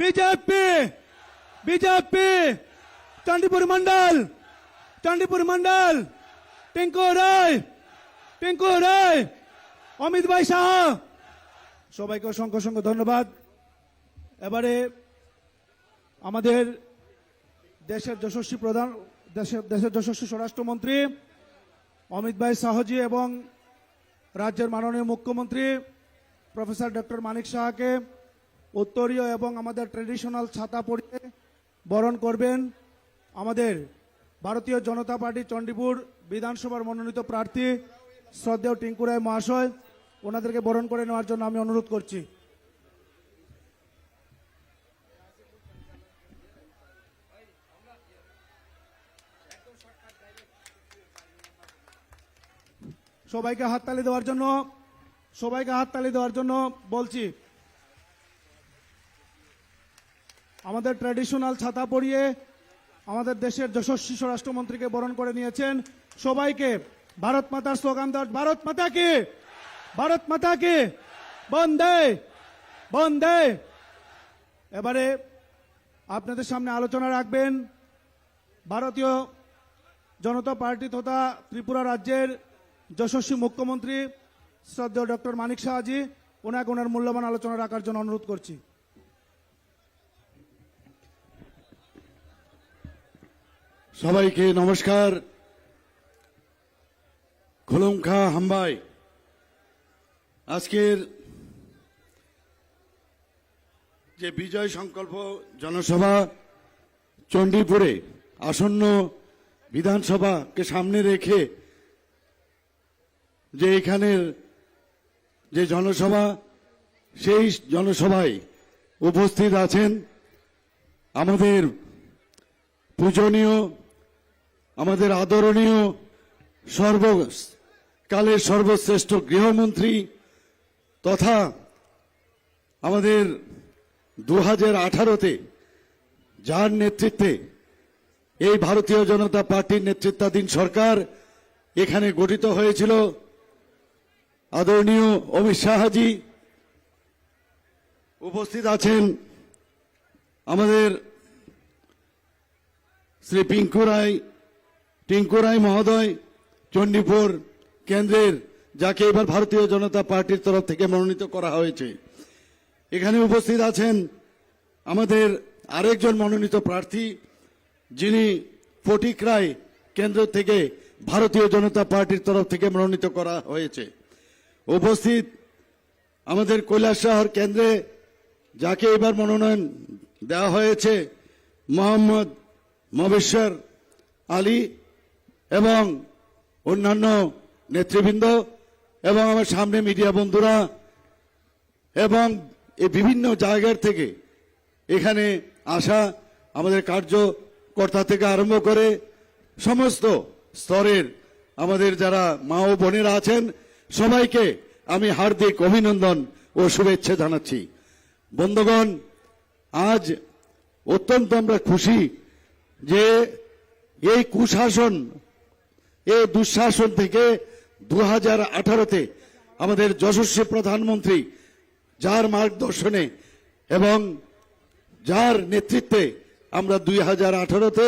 BJP BJP Chandipur मंडल टिंकू राय অমিত ভাই সাহা সবাইকে অসংখ্য অসংখ্য ধন্যবাদ। এবারে আমাদের দেশের যশস্বী স্বরাষ্ট্রমন্ত্রী অমিত ভাই সাহজি এবং রাজ্যের মাননীয় মুখ্যমন্ত্রী প্রফেসর ডক্টর মানিক সাহাকে উত্তরীয় এবং আমাদের ট্রেডিশনাল ছাতা পরিয়ে বরণ করবেন আমাদের ভারতীয় জনতা পার্টি চণ্ডীপুর বিধানসভার মনোনীত প্রার্থী শ্রদ্ধেয় টিঙ্কু রায় মহাশয়। ওনাদেরকে বরণ করে নেওয়ার জন্য আমি অনুরোধ করছি। সবাইকে হাততালি দেওয়ার জন্য বলছি। আমাদের ট্র্যাডিশনাল ছাতা পরিয়ে আমাদের দেশের যশস্বী স্বরাষ্ট্রমন্ত্রীকে বরণ করে নিয়েছেন। সবাইকে ভারত মাতার স্লোগান দেওয়ার, ভারত মাতা কি বন্দে বন্দে। এবারে আপনাদের সামনে আলোচনা রাখবেন ভারতীয় জনতা পার্টি তথা ত্রিপুরা রাজ্যের যশস্বী মুখ্যমন্ত্রী শ্রদ্ধেয় ডক্টর মানিক সাহাজি। ওনাকে ওনার মূল্যবান আলোচনা রাখার জন্য অনুরোধ করছি। সবাইকে নমস্কার। খুলুমখা হাম্বাই। আজকের যে বিজয় সংকল্প জনসভা চণ্ডীপুরে আসন্ন বিধানসভাকে সামনে রেখে যে এখানের যে জনসভা, সেই জনসভায় উপস্থিত আছেন আমাদের পূজনীয়, আমাদের আদরণীয়, সর্বকালের সর্বশ্রেষ্ঠ গৃহমন্ত্রী তথা আমাদের 2018-তে যার নেতৃত্বে এই ভারতীয় জনতা পার্টির নেতৃত্বাধীন সরকার এখানে গঠিত হয়েছিল, আদরণীয় অমিত শাহজি। উপস্থিত আছেন আমাদের শ্রী টিঙ্কু রায় মহোদয়, চণ্ডীপুর কেন্দ্রের, যাকে এবার ভারতীয় জনতা পার্টির তরফ থেকে মনোনীত করা হয়েছে। এখানে উপস্থিত আছেন আমাদের আরেকজন মনোনীত প্রার্থী, যিনি ফটিকরায় কেন্দ্র থেকে ভারতীয় জনতা পার্টির তরফ থেকে মনোনীত করা হয়েছে। উপস্থিত আমাদের কৈলাসহর কেন্দ্রে, যাকে এবার মনোনয়ন দেওয়া হয়েছে, মোহাম্মদ মবেশ্বর আলী এবং অন্যান্য নেতৃবৃন্দ এবং আমার সামনে মিডিয়া বন্ধুরা এবং এই বিভিন্ন জায়গার থেকে এখানে আসা আমাদের কার্যকর্তা থেকে আরম্ভ করে সমস্ত স্তরের আমাদের যারা মা ও বোনেরা আছেন, সবাইকে আমি হার্দিক অভিনন্দন ও শুভেচ্ছা জানাচ্ছি। বন্ধুগণ, আজ অত্যন্ত আমরা খুশি যে এই কুশাসন, এই দুঃশাসন থেকে 2018-তে আমাদের যশস্বী প্রধানমন্ত্রী, যার মার্গদর্শনে এবং যার নেতৃত্বে আমরা 2018-তে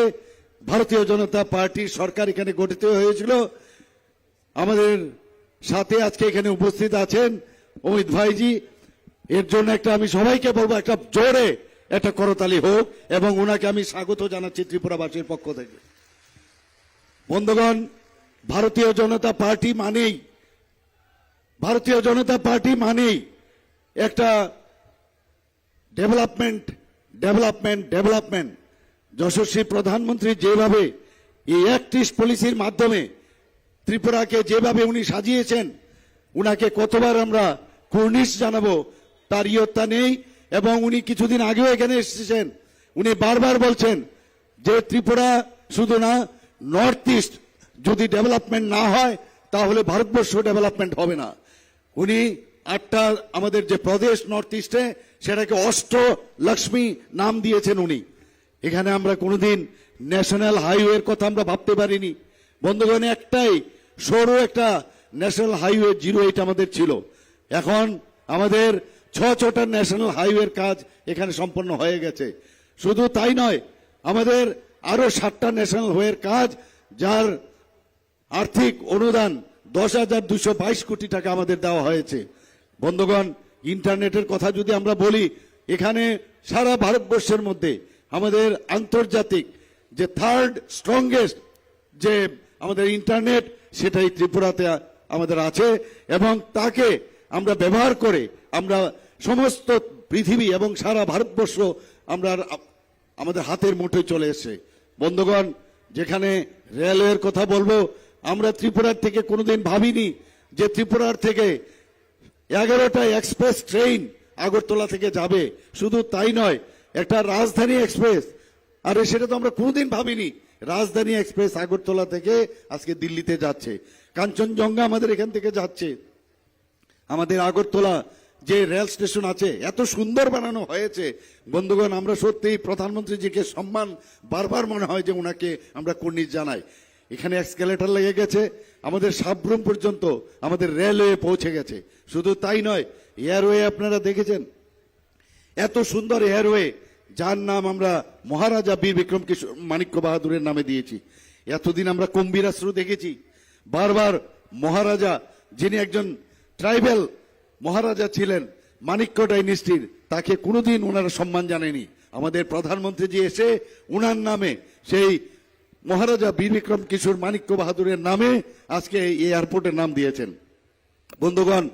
ভারতীয় জনতা পার্টির সরকার এখানে গঠিত হয়েছিল। আমাদের সাথে আজকে এখানে উপস্থিত আছেন অমিত ভাইজি। এর জন্য আমি সবাইকে বলবো, একটা জোরে একটা করতালি হোক এবং ওনাকে আমি স্বাগত জানাচ্ছি ত্রিপুরাবাসীর পক্ষ থেকে। বন্ধুগণ, ভারতীয় জনতা পার্টি মানেই একটা ডেভেলপমেন্ট। যশস্বী প্রধানমন্ত্রী যেভাবে এই অ্যাক্ট ইস্ট পলিসির মাধ্যমে ত্রিপুরাকে যেভাবে উনি সাজিয়েছেন, উনাকে কতবার আমরা কুর্নিশ জানাবো তার ইয়ত্তা নেই। এবং উনি কিছুদিন আগেও এখানে এসেছেন, উনি বারবার বলছেন যে ত্রিপুরা শুধু না, নর্থ ইস্ট যদি ডেভেলপমেন্ট না হয় তাহলে ভারতবর্ষ ডেভেলপমেন্ট হবে না। উনি 8টা আমাদের যে প্রদেশ নর্থ ইস্টে, সেটাকে অষ্টলক্ষ্মী নাম দিয়েছেন উনি। এখানে আমরা কোনোদিন ন্যাশনাল হাইওয়ের কথা আমরা ভাবতে পারিনি। বন্ধুগণ, একটাই সরু একটা ন্যাশনাল হাইওয়ে 08 আমাদের ছিল। এখন আমাদের 6টা ন্যাশনাল হাইওয়ের কাজ এখানে সম্পন্ন হয়ে গেছে। শুধু তাই নয়, আমাদের আরো 7টা ন্যাশনাল হাইওয়ের কাজ, যার আর্থিক অনুদান 10,222 কোটি টাকা আমাদের দেওয়া হয়েছে। বন্ধুগণ, ইন্টারনেটের কথা যদি আমরা বলি, এখানে সারা ভারতবর্ষের মধ্যে আমাদের আন্তর্জাতিক যে থার্ড স্ট্রংগেস্ট যে আমাদের ইন্টারনেট, সেটাই ত্রিপুরাতে আমাদের আছে, এবং তাকে আমরা ব্যবহার করে আমরা সমস্ত পৃথিবী এবং সারা ভারতবর্ষ আমরা আমাদের হাতের মুঠোয় চলে এসেছে। বন্ধুগণ, যেখানে রেলওয়ের কথা বলবো, আমরা ত্রিপুরার থেকে কোনোদিন ভাবিনি যে ত্রিপুরার থেকে 11টা এক্সপ্রেস ট্রেন আগরতলা থেকে যাবে। শুধু তাই নয়, একটা রাজধানী এক্সপ্রেস, আরে সেটা তো আমরা কোনোদিন ভাবিনি। রাজধানী এক্সপ্রেস আগরতলা থেকে আজকে দিল্লিতে যাচ্ছে, কাঞ্চনজঙ্ঘা আমাদের এখান থেকে যাচ্ছে। আমাদের আগরতলা যে রেল স্টেশন আছে এত সুন্দর বানানো হয়েছে। বন্ধুগণ, আমরা সত্যি প্রধানমন্ত্রীজিকে সম্মান, বারবার মনে হয় যে ওনাকে আমরা কুর্নিশ জানাই। এখানে এক্সকেলেটর লেগে গেছে, আমাদের সাবরুম পর্যন্ত আমাদের রেলওয়ে পৌঁছে গেছে। শুধু তাই নয়, এয়ারওয়ে আপনারা দেখেছেন, এত সুন্দর এয়ারওয়ে, যার নাম আমরা মহারাজা বীর বিক্রম কিশোর মাণিক্য বাহাদুরের নামে দিয়েছি। এতদিন আমরা কম্বিরাশ্রু দেখেছি, বারবার মহারাজা, যিনি একজন ট্রাইবেল মহারাজা ছিলেন মাণিক্য ডাইনেস্টির, তাকে কোনোদিন ওনারা সম্মান জানেনি। আমাদের প্রধানমন্ত্রীজি এসে ওনার নামে, সেই মহারাজা বীর বিক্রম কিশোর মাণিক্য বাহাদুরের নামে আজকে এই এয়ারপোর্টের নাম দিয়েছেন। বন্ধুগণ,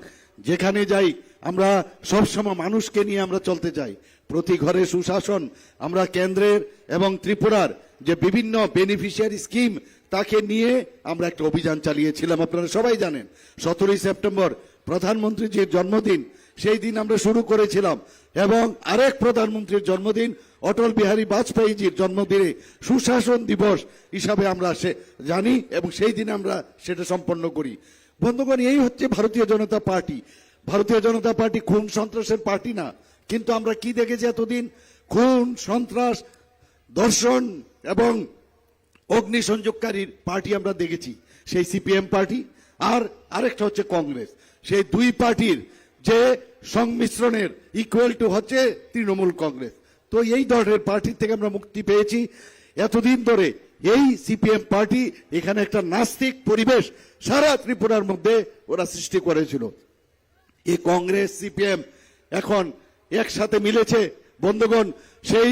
যেখানে যাই আমরা সবসময় মানুষকে নিয়ে আমরা চলতে চাই। প্রতি ঘরে সুশাসন, আমরা কেন্দ্রের এবং ত্রিপুরার যে বিভিন্ন বেনিফিশিয়ারি স্কিম, তাকে নিয়ে আমরা একটা অভিযান চালিয়েছিলাম। আপনারা সবাই জানেন, 17ই সেপ্টেম্বর প্রধানমন্ত্রীজির জন্মদিন, সেই দিন আমরা শুরু করেছিলাম। এবং আরেক প্রধানমন্ত্রীর জন্মদিন, অটল বিহারী বাজপেয়ীজির জন্মদিনে সুশাসন দিবস হিসাবে আমরা জানি, এবং সেই দিন আমরা সেটা সম্পন্ন করি। বন্ধুগণ, এই হচ্ছে ভারতীয় জনতা পার্টি। ভারতীয় জনতা পার্টি খুন সন্ত্রাসের পার্টি না, কিন্তু আমরা কি দেখেছি এতদিন? খুন, সন্ত্রাস, ধর্ষণ এবং অগ্নিসংযোগকারীর পার্টি আমরা দেখেছি, সেই সিপিএম পার্টি, আর আরেকটা হচ্ছে কংগ্রেস। সেই দুই পার্টির যে সংমিশ্রণের ইকুয়াল টু হচ্ছে তৃণমূল কংগ্রেস। তো এই ধরনের পার্টির থেকে আমরা মুক্তি পেয়েছি। এতদিন ধরে এই সিপিএম পার্টি এখানে একটা নাস্তিক পরিবেশ সারা ত্রিপুরার মধ্যে ওরা সৃষ্টি করেছিল। এই কংগ্রেস সিপিএম এখন একসাথে মিলেছে। বন্ধুগণ, সেই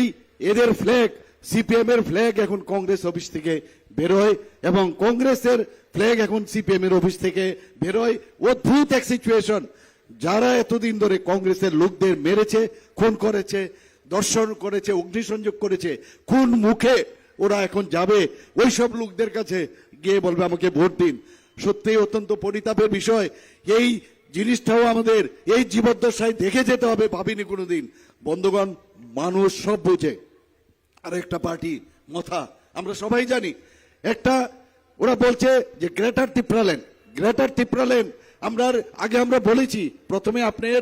এদের ফ্ল্যাগ, সিপিএম এর ফ্ল্যাগ এখন কংগ্রেস অফিস থেকে বেরোয়, এবং কংগ্রেসের ফ্ল্যাগ এখন সিপিএম এর অফিস থেকে বেরোয়। অদ্ভুত এক সিচুয়েশন। যারা এতদিন ধরে কংগ্রেসের লোকদের মেরেছে, খুন করেছে, দর্শন করেছে, অগ্নিসংযোগ করেছে, কোন মুখে ওরা এখন যাবে ওইসব লোকদের কাছে গিয়ে বলবে আমাকে ভোট দিন? সত্যি অত্যন্ত পরিতাপের বিষয়। এই জিনিসটাও আমাদের এই জীবদ্দশায় দেখে যেতে হবে, ভাবিনি কোনোদিন। বন্ধুগণ, মানুষ সব বুঝে। আর একটা পার্টি মথা, আমরা সবাই জানি, একটা ওরা বলছে যে গ্রেটার ত্রিপুরাল্যান্ড, গ্রেটার ত্রিপুরাল্যান্ড। আগে আমরা বলেছি, প্রথমে আপনার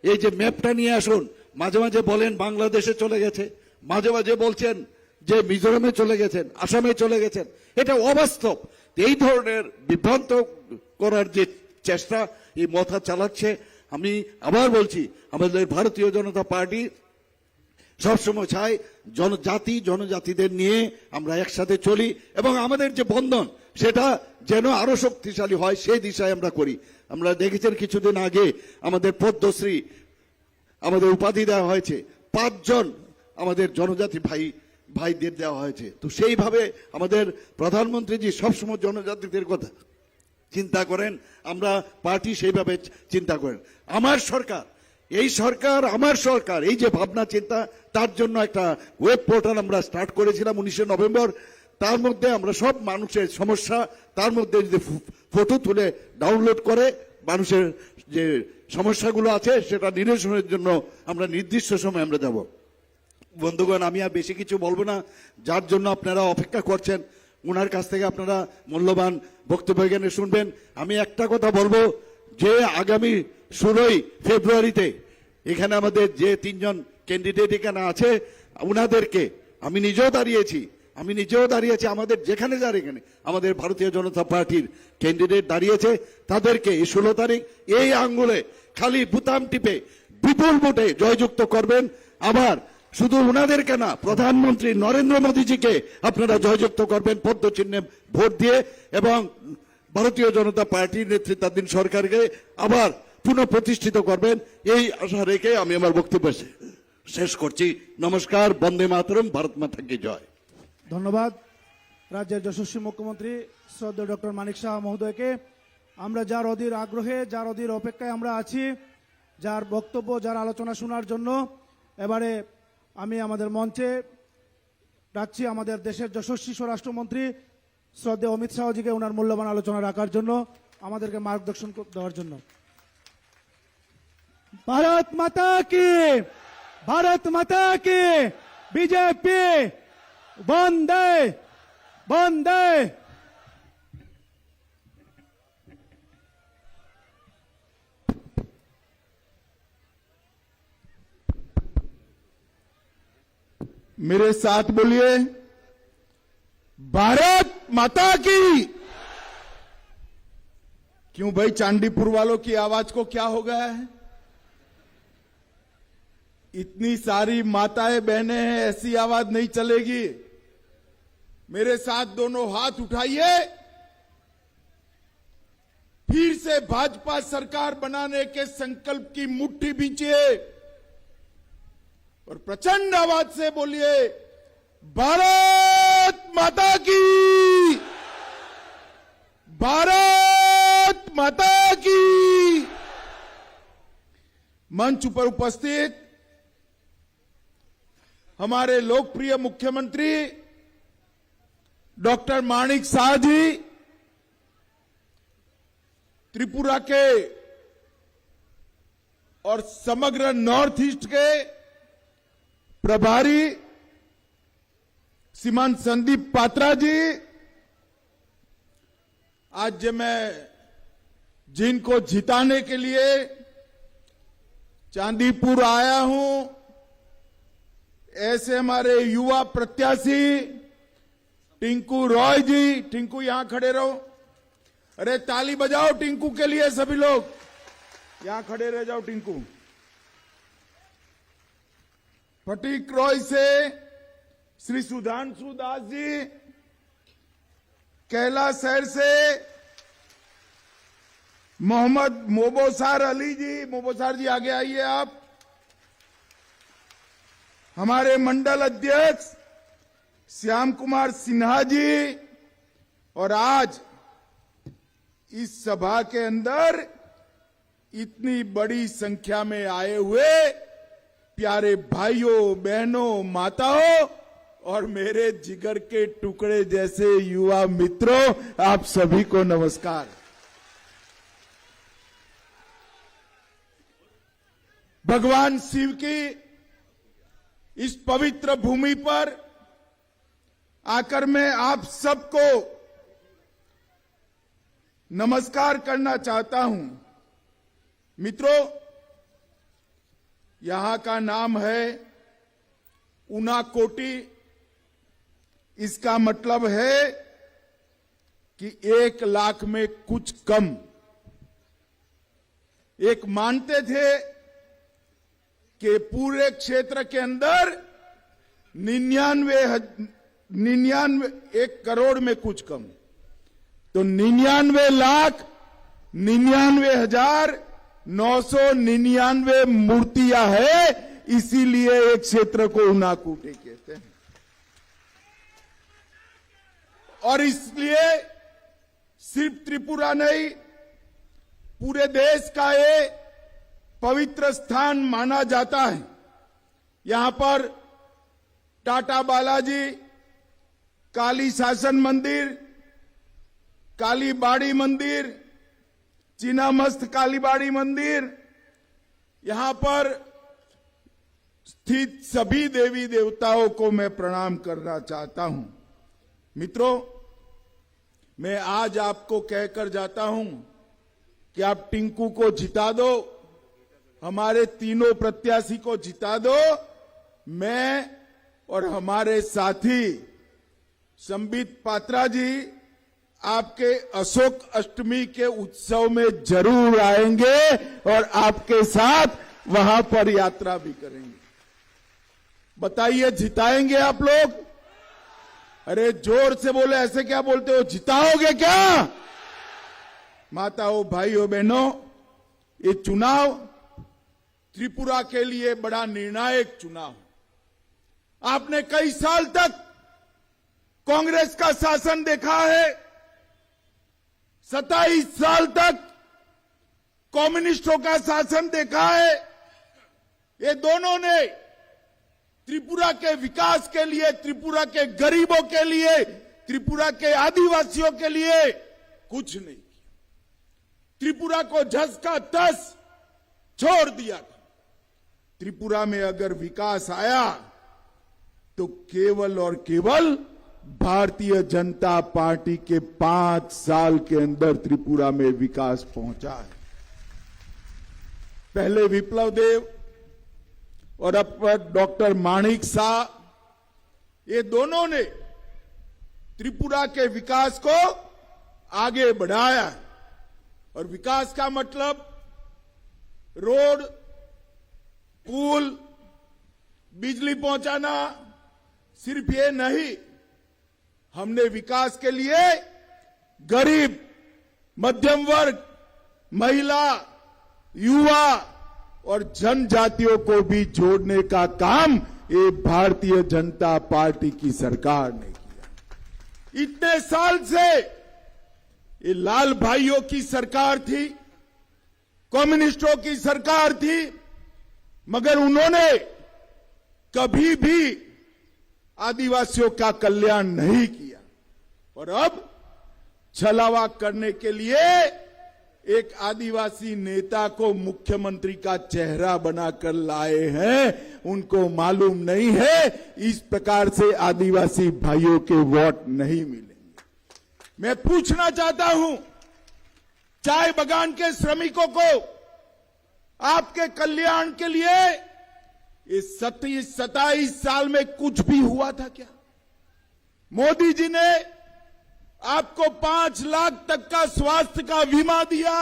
এই যে ম্যাপটা নিয়ে আসুন। মাঝে মাঝে বলেন বাংলাদেশে চলে গেছে, মাঝে মাঝে বলছেন যে মিজোরামে চলে গেছেন, আসামে চলে গেছেন। এটা অবাস্তব। এই ধরনের বিভ্রান্ত করার যে চেষ্টা এই মথা চালাচ্ছে, আমি আবার বলছি, আমাদের ভারতীয় জনতা পার্টি সবসময় চাই জনজাতিদের নিয়ে আমরা একসাথে চলি, এবং আমাদের যে বন্ধন সেটা যেন আরো শক্তিশালী হয়, সেই দিশায় আমরা করি। আমরা দেখেছেন কিছুদিন আগে আমাদের পদ্মশ্রী আমাদের উপাধি দেওয়া হয়েছে, 5 জন আমাদের জনজাতি ভাইদের দেওয়া হয়েছে। তো সেইভাবে আমাদের প্রধানমন্ত্রীজি সবসময় জনজাতিদের কথা চিন্তা করেন, আমরা পার্টি সেইভাবে চিন্তা করেন। আমার সরকার, এই সরকার, আমার সরকার, এই যে ভাবনা চিন্তা, তার জন্য একটা ওয়েব পোর্টাল আমরা স্টার্ট করেছিলাম 19 নভেম্বর। তার মধ্যে আমরা সব মানুষের সমস্যা, তার মধ্যে যদি ফটো তুলে ডাউনলোড করে মানুষের যে সমস্যাগুলো আছে সেটা নিরসনের জন্য আমরা নির্দিষ্ট সময় আমরা যাব। বন্ধুগণ, আমি আর বেশি কিছু বলবো না, যার জন্য আপনারা অপেক্ষা করছেন, ওনার কাছ থেকে আপনারা মূল্যবান বক্তব্য এখানে শুনবেন। আমি একটা কথা বলবো যে আগামী 16ই ফেব্রুয়ারিতে এখানে আমাদের যে 3 জন ক্যান্ডিডেট এখানে আছে, ওনাদেরকে আমি নিজেও দাঁড়িয়েছি, আমাদের যেখানে যার এখানে আমাদের ভারতীয় জনতা পার্টির ক্যান্ডিডেট দাঁড়িয়েছে, তাদেরকে এই 16 তারিখ এই আঙ্গুলে খালি বুতাম টিপে বিপুল ভোটে জয়যুক্ত করবেন। আবার শুধু ওনাদেরকে না, প্রধানমন্ত্রী নরেন্দ্র মোদীজিকে আপনারা জয়যুক্ত করবেন পদ্ম চিহ্নে ভোট দিয়ে, এবং ভারতীয় জনতা পার্টির নেতৃত্বাধীন সরকারকে আবার পুনঃপ্রতিষ্ঠিত করবেন, এই আশা রেখে আমি আমার বক্তব্য শেষ করছি। নমস্কার। বন্দে মাতরম। ভারত মাতা কি জয়। ধন্যবাদ রাজ্যের যশস্বী মুখ্যমন্ত্রী শ্রদ্ধেয় ডক্টর মানিক সাহা মহোদয়কে। আমরা যার অধীর আগ্রহে, যার অধীর অপেক্ষায় আমরা আছি, যার বক্তব্য, যার আলোচনা শোনার জন্য এবারে আমি আমাদের মঞ্চে ডাকছি আমাদের দেশের যশস্বী স্বরাষ্ট্রমন্ত্রী শ্রদ্ধেয় অমিত শাহজিকে ওনার মূল্যবান আলোচনা রাখার জন্য, আমাদেরকে মার্গদর্শন দেওয়ার জন্য। ভারত মাতা কি, ভারত মাতা কি, বিজেপি বন্দে বন্দে। मेरे साथ बोलिए, भारत माता की। क्यों भाई, चांदीपुर वालों की आवाज को क्या हो गया है? इतनी सारी माताएं बहनें हैं, ऐसी आवाज नहीं चलेगी। मेरे साथ दोनों हाथ उठाइए, फिर से भाजपा सरकार बनाने के संकल्प की मुट्ठी बींचिए और प्रचंड आवाज से बोलिए, भारत माता की, भारत माता की। मंच पर उपस्थित हमारे लोकप्रिय मुख्यमंत्री डॉक्टर माणिक साह जी, त्रिपुरा के और समग्र नॉर्थ ईस्ट के प्रभारी श्रीमान संदीप पात्रा जी, आज मैं जिनको जिताने के लिए चांदीपुर आया हूं, ऐसे हमारे युवा प्रत्याशी टिंकू रॉय जी। टिंकू यहां खड़े रहो, अरे ताली बजाओ टिंकू के लिए, सभी लोग यहां खड़े रह जाओ। टिंकू फटीक रॉय से श्री सुधांशु दास जी, कैलाश शहर से मोहम्मद मोबोसार अली जी। मोबोसार जी आगे आइए आप। हमारे मंडल अध्यक्ष श्याम कुमार सिन्हा जी, और आज इस सभा के अंदर इतनी बड़ी संख्या में आए हुए प्यारे भाइयों, बहनों, माताओं और मेरे जिगर के टुकड़े जैसे युवा मित्रों, आप सभी को नमस्कार। भगवान शिव की इस पवित्र भूमि पर आकर मैं आप सबको नमस्कार करना चाहता हूं। मित्रों, यहां का नाम है उनाकोटी। इसका मतलब है कि 1 लाख में कुछ कम। एक मानते थे कि पूरे क्षेत्र के अंदर 1 करोड़ में कुछ कम, तो 99,99,999 मूर्तियां है, इसीलिए एक क्षेत्र को उनाकोटी कहते हैं। और इसलिए सिर्फ त्रिपुरा नहीं, पूरे देश का ये पवित्र स्थान माना जाता है। यहां पर टाटा बालाजी, काली शासन मंदिर, कालीबाड़ी मंदिर, चिनामस्त कालीबाड़ी मंदिर, यहां पर स्थित सभी देवी देवताओं को मैं प्रणाम करना चाहता हूं। मित्रों, मैं आज आपको कहकर जाता हूं कि आप टिंकू को जिता दो, हमारे तीनों प्रत्याशी को जिता दो। मैं और हमारे साथी संबित पात्रा जी आपके अशोक अष्टमी के उत्सव में जरूर आएंगे और आपके साथ वहां पर यात्रा भी करेंगे। बताइए, जिताएंगे आप लोग? अरे जोर से बोले, ऐसे क्या बोलते हो, जिताओगे क्या? माताओं, भाइयों, बहनों, ये चुनाव त्रिपुरा के लिए बड़ा निर्णायक चुनाव। आपने कई साल तक कांग्रेस का शासन देखा है, 27 साल तक कम्युनिस्टों का शासन देखा है। ये दोनों ने त्रिपुरा के विकास के लिए, त्रिपुरा के गरीबों के लिए, त्रिपुरा के आदिवासियों के लिए कुछ नहीं किया। त्रिपुरा को झस का तस छोड़ दिया था। त्रिपुरा में अगर विकास आया तो केवल और केवल भारतीय जनता पार्टी के 5 साल के अंदर त्रिपुरा में विकास पहुंचा है। पहले विप्लव देव और अब डॉक्टर माणिक शाह, ये दोनों ने त्रिपुरा के विकास को आगे बढ़ाया। और विकास का मतलब रोड, पुल, बिजली पहुंचाना सिर्फ ये नहीं, हमने विकास के लिए गरीब, मध्यम वर्ग, महिला, युवा और जनजातियों को भी जोड़ने का काम ये भारतीय जनता पार्टी की सरकार ने किया। इतने साल से ये लाल भाइयों की सरकार थी, कम्युनिस्टों की सरकार थी, मगर उन्होंने कभी भी आदिवासियों का कल्याण नहीं किया। और अब छलावा करने के लिए एक आदिवासी नेता को मुख्यमंत्री का चेहरा बनाकर लाए हैं। उनको मालूम नहीं है इस प्रकार से आदिवासी भाइयों के वोट नहीं मिलेंगे। मैं पूछना चाहता हूं, चाय बागान के श्रमिकों को आपके कल्याण के लिए इस 27 साल में कुछ भी हुआ था क्या? मोदी जी ने आपको 5 लाख तक का स्वास्थ्य का बीमा दिया,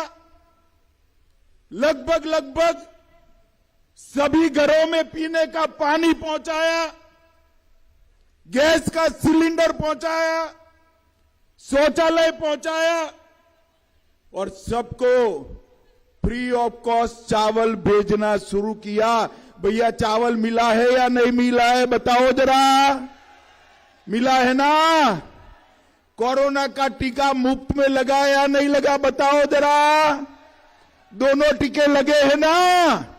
लगभग सभी घरों में पीने का पानी पहुंचाया, गैस का सिलेंडर पहुंचाया, शौचालय पहुंचाया और सबको फ्री ऑफ कॉस्ट चावल भेजना शुरू किया। भैया, चावल मिला है या नहीं मिला है, बताओ जरा। मिला है ना? कोरोना का टीका मुफ्त में लगा या नहीं लगा, बताओ जरा। दोनों टीके लगे हैं ना?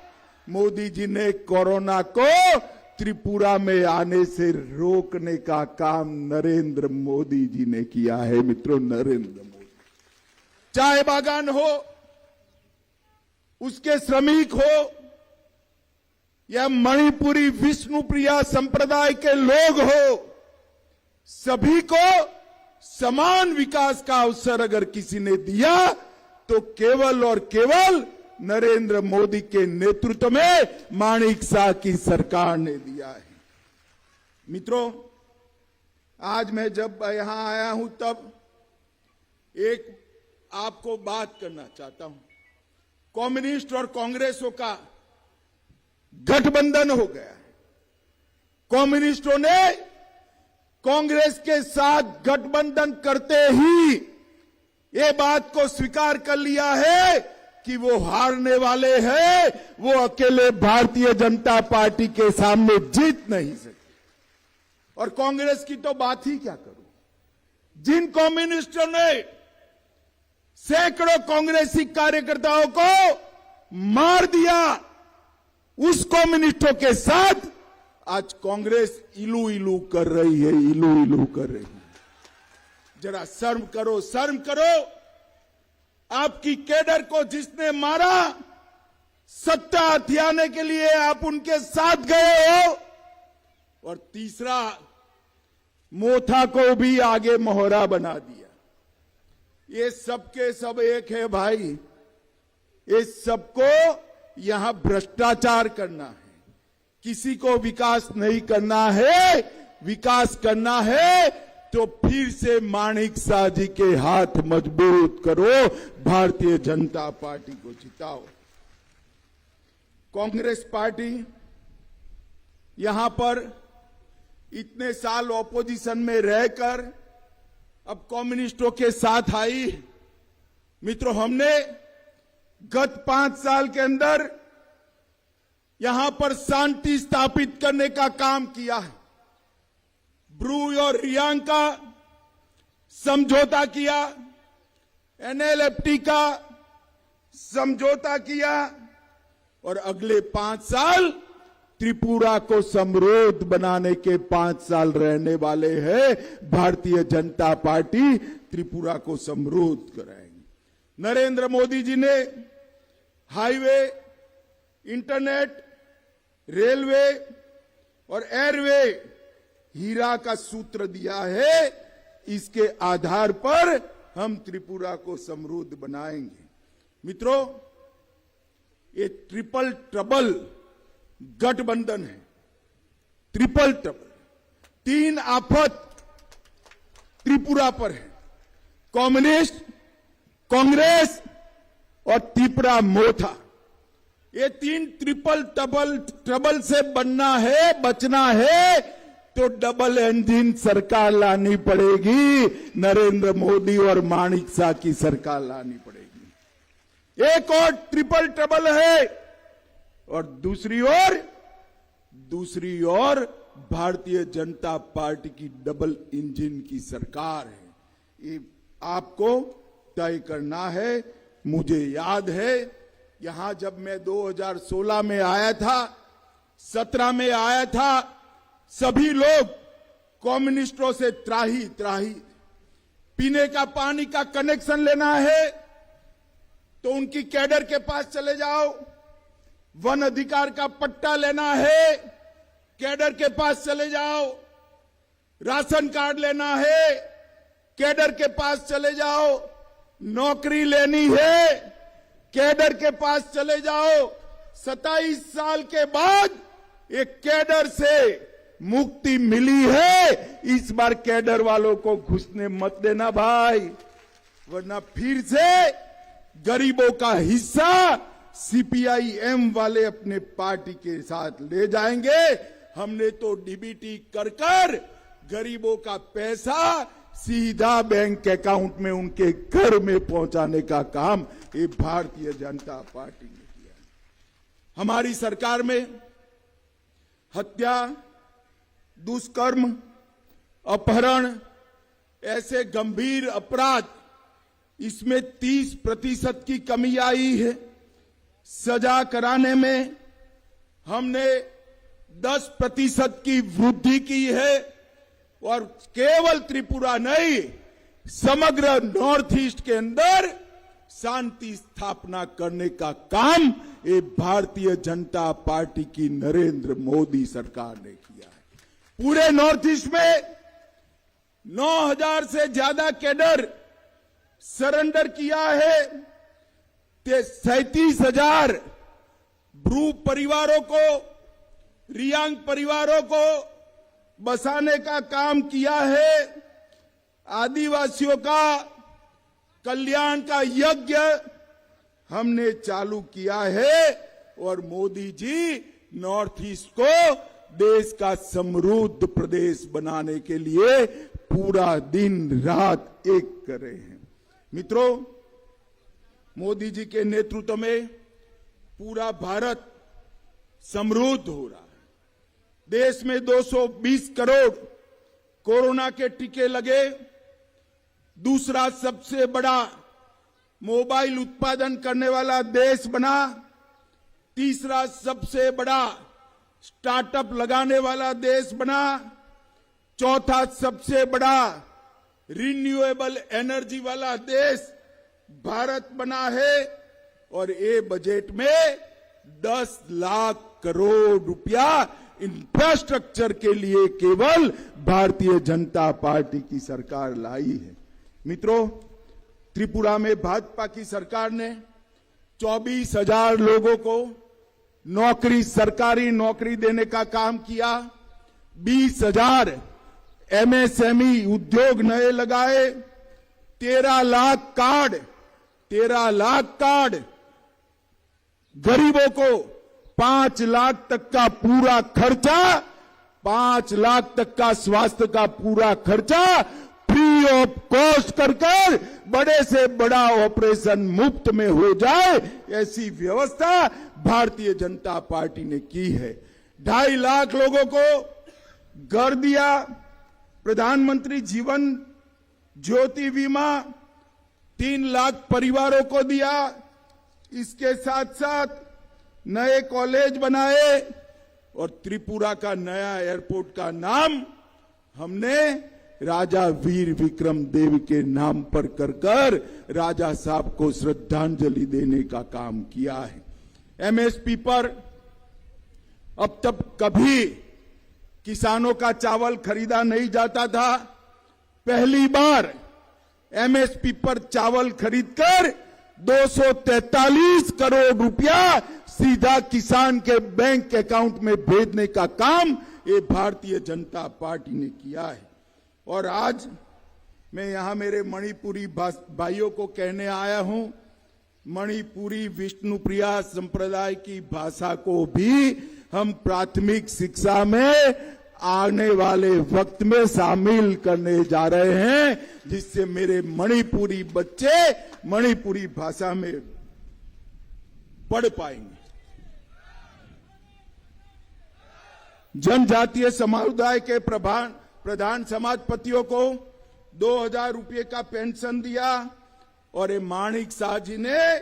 मोदी जी ने कोरोना को त्रिपुरा में आने से रोकने का काम नरेंद्र मोदी जी ने किया है। मित्रों, नरेंद्र मोदी, चाय बागान हो, उसके श्रमिक हो, या मणिपुरी विष्णुप्रिया संप्रदाय के लोग हो, सभी को समान विकास का अवसर अगर किसी ने दिया तो केवल और केवल नरेंद्र मोदी के नेतृत्व में माणिक शाह की सरकार ने दिया है। मित्रों, आज मैं जब यहां आया हूं तब एक आपको बात करना चाहता हूं। कम्युनिस्ट और कांग्रेसों का गठबंधन हो गया है। कम्युनिस्टों ने कांग्रेस के साथ गठबंधन करते ही ये बात को स्वीकार कर लिया है कि वो हारने वाले हैं, वो अकेले भारतीय जनता पार्टी के सामने जीत नहीं सकते। और कांग्रेस की तो बात ही क्या करूं, जिन कम्युनिस्टों ने सैकड़ों कांग्रेसी कार्यकर्ताओं को मार दिया, उस कम्युनिस्टों के साथ आज कांग्रेस इलू इलू कर रही है, इलू इलू कर रही है। जरा शर्म करो, शर्म करो। आपकी कैडर को जिसने मारा, सत्ता हथियाने के लिए आप उनके साथ गए हो। और तीसरा, मोथा को भी आगे मोहरा बना दिया। ये सबके सब एक है भाई, ये सबको यहां भ्रष्टाचार करना है। किसी को विकास नहीं करना है। विकास करना है तो फिर से माणिक शाह जी के हाथ मजबूत करो, भारतीय जनता पार्टी को जिताओ। कांग्रेस पार्टी यहां पर इतने साल ऑपोजिशन में रहकर अब कम्युनिस्टों के साथ आई। मित्रों, हमने गत 5 साल के अंदर यहां पर शांति स्थापित करने का काम किया है। ब्रू और रियांग का समझौता किया, एनएलएफटी का समझौता किया और अगले 5 साल त्रिपुरा को समृद्ध बनाने के 5 साल रहने वाले हैं। भारतीय जनता पार्टी त्रिपुरा को समृद्ध कराएगी। नरेंद्र मोदी जी ने हाईवे, इंटरनेट, रेलवे और एयरवे हीरा का सूत्र दिया है। इसके आधार पर हम त्रिपुरा को समृद्ध बनाएंगे। मित्रों, ये ट्रिपल ट्रबल गठबंधन है। ट्रिपल ट्रबल, 3 आफत त्रिपुरा पर है। कम्युनिस्ट, कांग्रेस और त्रिपुरा मोथा, ये 3 ट्रिपल ट्रबल से बचना है तो डबल इंजन सरकार लानी पड़ेगी। नरेंद्र मोदी और माणिक शाह की सरकार लानी पड़ेगी। एक और ट्रिपल ट्रबल है और दूसरी ओर भारतीय जनता पार्टी की डबल इंजन की सरकार है। ये आपको तय करना है। मुझे याद है, यहां जब मैं 2016 में आया था, 17 में आया था, सभी लोग कम्युनिस्टों से त्राही पीने का पानी का कनेक्शन लेना है तो उनकी कैडर के पास चले जाओ। वन अधिकार का पट्टा लेना है, कैडर के पास चले जाओ। राशन कार्ड लेना है, कैडर के पास चले जाओ। नौकरी लेनी है, कैडर के पास चले जाओ। 27 साल के बाद एक कैडर से मुक्ति मिली है। इस बार कैडर वालों को घुसने मत देना भाई, वरना फिर से गरीबों का हिस्सा सीपीआई-एम वाले अपने पार्टी के साथ ले जाएंगे। हमने तो डीबीटी कर गरीबों का पैसा सीधा बैंक अकाउंट में उनके घर में पहुंचाने का काम ये भारतीय जनता पार्टी ने किया। हमारी सरकार में हत्या, दुष्कर्म, अपहरण ऐसे गंभीर अपराध, इसमें 30% की कमी आई है। सजा कराने में हमने 10% की वृद्धि की है और केवल त्रिपुरा नहीं, समग्र नॉर्थ ईस्ट के अंदर शांति स्थापना करने का काम ये भारतीय जनता पार्टी की नरेंद्र मोदी सरकार ने किया है। पूरे नॉर्थ ईस्ट में 9000 से ज्यादा कैडर सरेंडर किया है। 37,000 ब्रू परिवारों को, रियांग परिवारों को बसाने का काम किया है। आदिवासियों का कल्याण का यज्ञ हमने चालू किया है और मोदी जी नॉर्थ ईस्ट को देश का समृद्ध प्रदेश बनाने के लिए पूरा दिन रात एक कर रहे हैं। मित्रों, मोदी जी के नेतृत्व में पूरा भारत समृद्ध हो रहा है। देश में 220 करोड़ कोरोना के टीके लगे। दूसरा सबसे बड़ा मोबाइल उत्पादन करने वाला देश बना। तीसरा सबसे बड़ा स्टार्टअप लगाने वाला देश बना। चौथा सबसे बड़ा रिन्यूएबल एनर्जी वाला देश भारत बना है। और ये बजट में 10 लाख करोड़ रुपया इंफ्रास्ट्रक्चर के लिए केवल भारतीय जनता पार्टी की सरकार लाई है। मित्रों, त्रिपुरा में भाजपा की सरकार ने 24,000 लोगों को नौकरी, सरकारी नौकरी देने का काम किया। 20,000 एमएसएमई उद्योग नए लगाए। 13 लाख कार्ड गरीबों को 5 लाख तक का पूरा खर्चा, 5 लाख तक का स्वास्थ्य का पूरा खर्चा फ्री ऑफ कॉस्ट कर बड़े से बड़ा ऑपरेशन मुफ्त में हो जाए, ऐसी व्यवस्था भारतीय जनता पार्टी ने की है। 2.5 लाख लोगों को घर दिया, प्रधानमंत्री जीवन ज्योति बीमा 3 लाख परिवारों को दिया, इसके साथ साथ नए कॉलेज बनाए और त्रिपुरा का नया एयरपोर्ट का नाम हमने राजा वीर विक्रम देव के नाम पर कर राजा साहब को श्रद्धांजलि देने का काम किया है। एमएसपी पर अब तक कभी किसानों का चावल खरीदा नहीं जाता था। पहली बार एमएसपी पर चावल खरीदकर 243 करोड़ रुपया सीधा किसान के बैंक अकाउंट में भेजने का काम ये भारतीय जनता पार्टी ने किया है। और आज मैं यहां मेरे मणिपुरी भाइयों को कहने आया हूं, मणिपुरी विष्णुप्रिया संप्रदाय की भाषा को भी हम प्राथमिक शिक्षा में आने वाले वक्त में शामिल करने जा रहे हैं, जिससे मेरे मणिपुरी बच्चे मणिपुरी भाषा में पढ़ पाएंगे। जनजातीय समुदाय के प्रधान समाजपतियों को 2000 रुपये का पेंशन दिया और ये माणिक शाह जी ने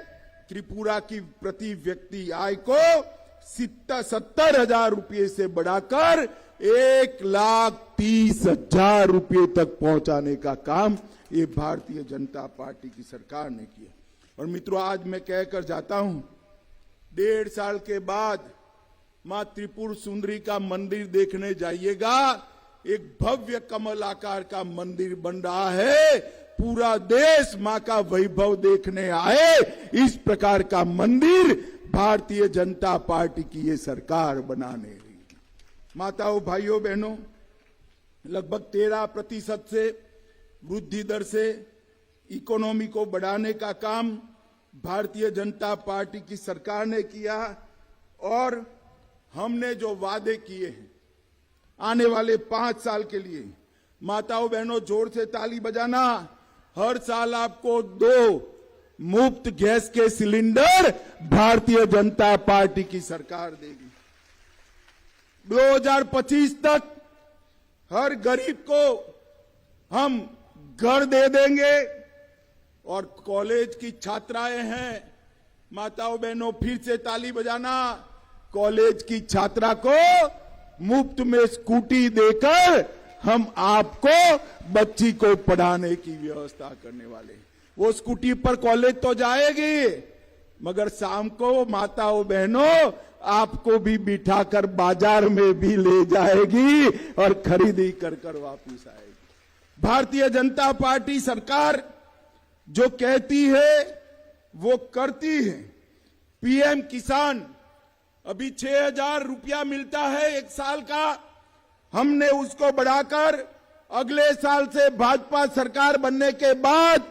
त्रिपुरा की प्रति व्यक्ति आय को 70,000 रुपये से बढ़ाकर 1,30,000 रुपये तक पहुंचाने का काम ये भारतीय जनता पार्टी की सरकार ने किया। और मित्रों, आज मैं कहकर जाता हूं, 1.5 साल के बाद मां त्रिपुर सुंदरी का मंदिर देखने जाइएगा। एक भव्य कमल आकार का मंदिर बन रहा है, पूरा देश मां का वैभव देखने आए, इस प्रकार का मंदिर भारतीय जनता पार्टी की ये सरकार बनाने रही। माताओं, भाइयों, बहनों, लगभग 13% से वृद्धि दर से इकोनॉमी को बढ़ाने का काम भारतीय जनता पार्टी की सरकार ने किया। और हमने जो वादे किए हैं आने वाले 5 साल के लिए, माताओं बहनों जोर से ताली बजाना, हर साल आपको 2 मुफ्त गैस के सिलेंडर भारतीय जनता पार्टी की सरकार देगी। 2025 तक हर गरीब को हम घर दे देंगे। और कॉलेज की छात्राएं हैं, माताओं बहनों फिर से ताली बजाना, कॉलेज की छात्रा को मुफ्त में स्कूटी देकर हम आपको बच्ची को पढ़ाने की व्यवस्था करने वाले। वो स्कूटी पर कॉलेज तो जाएगी, मगर शाम को माताओं बहनों आपको भी बिठाकर बाजार में भी ले जाएगी और खरीदी कर वापस आएगी। भारतीय जनता पार्टी सरकार जो कहती है वो करती है। पीएम किसान अभी 6,000 रुपया मिलता है 1 साल का, हमने उसको बढ़ाकर अगले साल से भाजपा सरकार बनने के बाद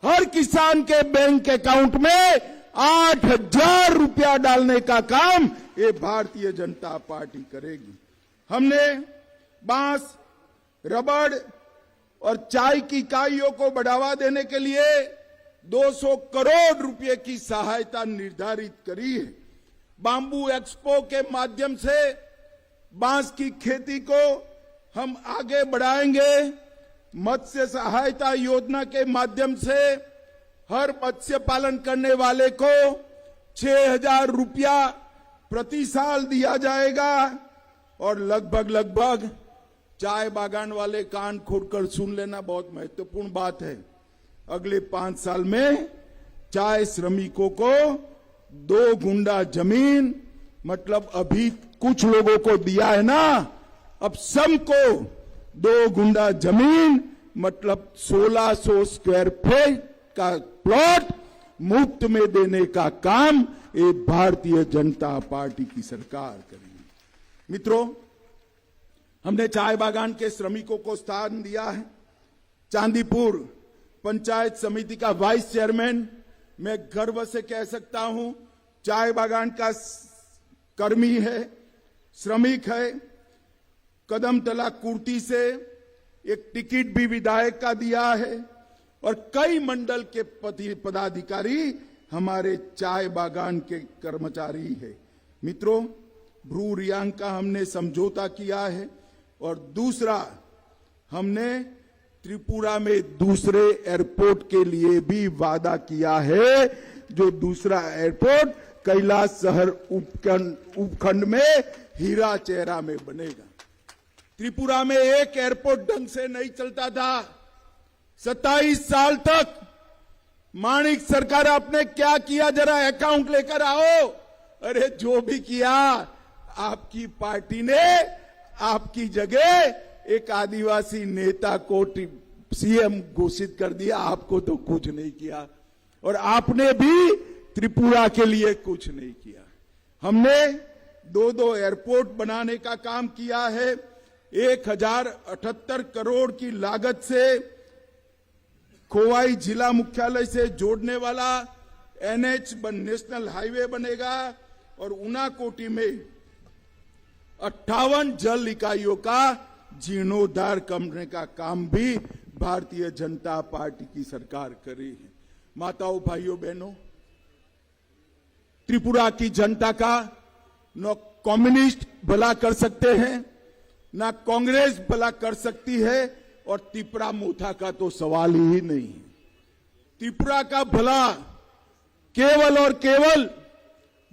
हर किसान के बैंक अकाउंट में 8,000 रुपया डालने का काम ये भारतीय जनता पार्टी करेगी। हमने बांस, रबड़ और चाय की इकाइयों को बढ़ावा देने के लिए 200 करोड़ रुपए की सहायता निर्धारित करी है। बांबू एक्सपो के माध्यम से बांस की खेती को हम आगे बढ़ाएंगे। मत्स्य सहायता योजना के माध्यम से हर मत्स्य पालन करने वाले को 6,000 रुपया प्रति साल दिया जाएगा। और लगभग चाय बागान वाले कान खोलकर सुन लेना, बहुत महत्वपूर्ण बात है, अगले 5 साल में चाय श्रमिकों को 2 गुंडा जमीन, मतलब अभी कुछ लोगों को दिया है ना, अब सबको 2 गुंडा जमीन मतलब 1600 स्क्वायर फीट का प्लॉट मुफ्त में देने का काम ये भारतीय जनता पार्टी की सरकार करेगी। मित्रों, हमने चाय बागान के श्रमिकों को स्थान दिया है। चांदीपुर पंचायत समिति का वाइस चेयरमैन मैं गर्व से कह सकता हूं, चाय बागान का कर्मी है, श्रमिक है। कदमतला कुर्ती से एक टिकट भी विधायक का दिया है और कई मंडल के पदाधिकारी हमारे चाय बागान के कर्मचारी है। मित्रों, भ्रू रियांग का हमने समझौता किया है और दूसरा हमने त्रिपुरा में दूसरे एयरपोर्ट के लिए भी वादा किया है, जो दूसरा एयरपोर्ट कैलाश शहर उपखंड में हीरा चेहरा में बनेगा। त्रिपुरा में एक एयरपोर्ट ढंग से नहीं चलता था 27 साल तक। माणिक सरकार आपने क्या किया, जरा अकाउंट लेकर आओ। अरे जो भी किया, आपकी पार्टी ने आपकी जगह एक आदिवासी नेता को सीएम घोषित कर दिया, आपको तो कुछ नहीं किया और आपने भी त्रिपुरा के लिए कुछ नहीं किया। हमने 2 एयरपोर्ट बनाने का काम किया है। 1078 करोड़ की लागत से खोवाई जिला मुख्यालय से जोड़ने वाला NH नेशनल हाईवे बनेगा और ऊनाकोटी में 58 जल इकाइयों का जीर्णोद्धार करने का काम भी भारतीय जनता पार्टी की सरकार कर रही है। माताओं, भाइयों, बहनों, त्रिपुरा की जनता का न कम्युनिस्ट भला कर सकते हैं, ना कांग्रेस भला कर सकती है और त्रिपुरा मोथा का तो सवाल ही नहीं। त्रिपुरा का भला केवल और केवल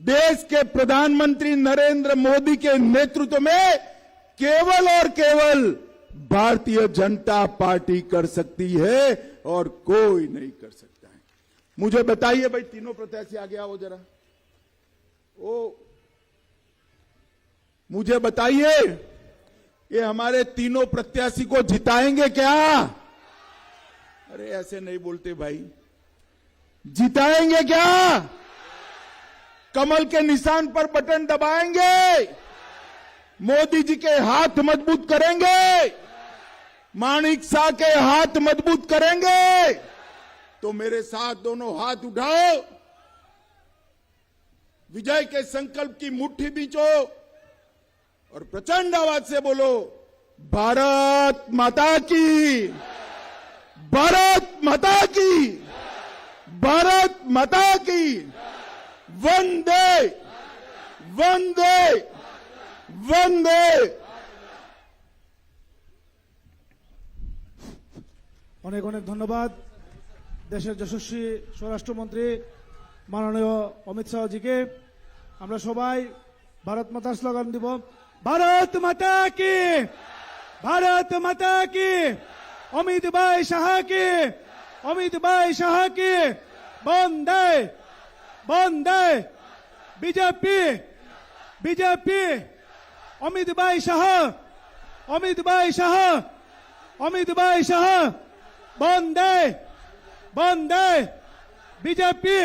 देश के प्रधानमंत्री नरेंद्र मोदी के नेतृत्व में केवल और केवल भारतीय जनता पार्टी कर सकती है और कोई नहीं कर सकता है। मुझे बताइए भाई, तीनों प्रत्याशी आगे आओ जरा। मुझे बताइए, ये हमारे तीनों प्रत्याशी को जिताएंगे क्या? अरे ऐसे नहीं बोलते भाई, जिताएंगे क्या? कमल के निशान पर बटन दबाएंगे, मोदी जी के हाथ मजबूत करेंगे, माणिक शाह के हाथ मजबूत करेंगे। तो मेरे साथ दोनों हाथ उठाओ, विजय के संकल्प की मुट्ठी बींचो और प्रचंड आवाज से बोलो, भारत माता की, भारत माता की, भारत माता की, वंदे वंदे वंदे। অনেক অনেক ধন্যবাদ দেশের যশস্বী স্বরাষ্ট্রমন্ত্রী মাননীয় অমিত শাহজিকে। আমরা সবাই ভারত মাতার স্লোগান দিব, ভারত মাতা কি, ভারত মাতা কি, অমিত ভাই শাহ কি, অমিত ভাই শাহ কি, বন্দে বন্দে বিজেপি বিজেপি, অমিত ভাই শাহ, অমিত ভাই শাহ, অমিত ভাই শাহ, বন্দে বন্দে বিজেপি।